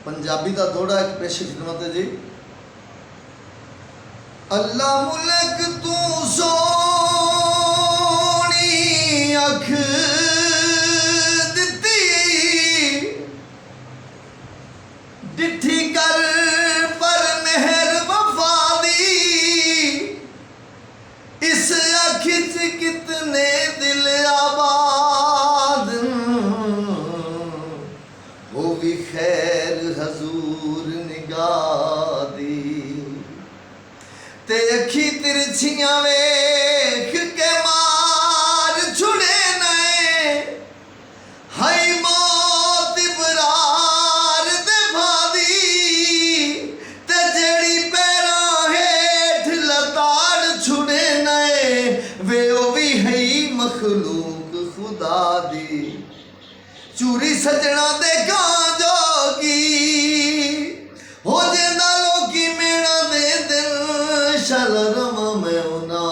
पंजाबी का थोड़ा एक पेश खिदमत है जी। अल्लाह मुलक तू सोनी अख दिती डिठी कर पर मेहर वफा दी इस अख च कितने दिल आबाद हो भी खैर हजूर निगाह दी ते अखी तिरछियां वेख के मार छुड़े नए हाई मौत इबरार दे भादी ते जेड़ी पैरां हेठ लताड़ छुड़े नए वे ओ भी है मखलूक खुदा दी चूरी सजना दे गां जोगी हो जेंदा लोकी मेरा दे दिल शल रवा मैं उना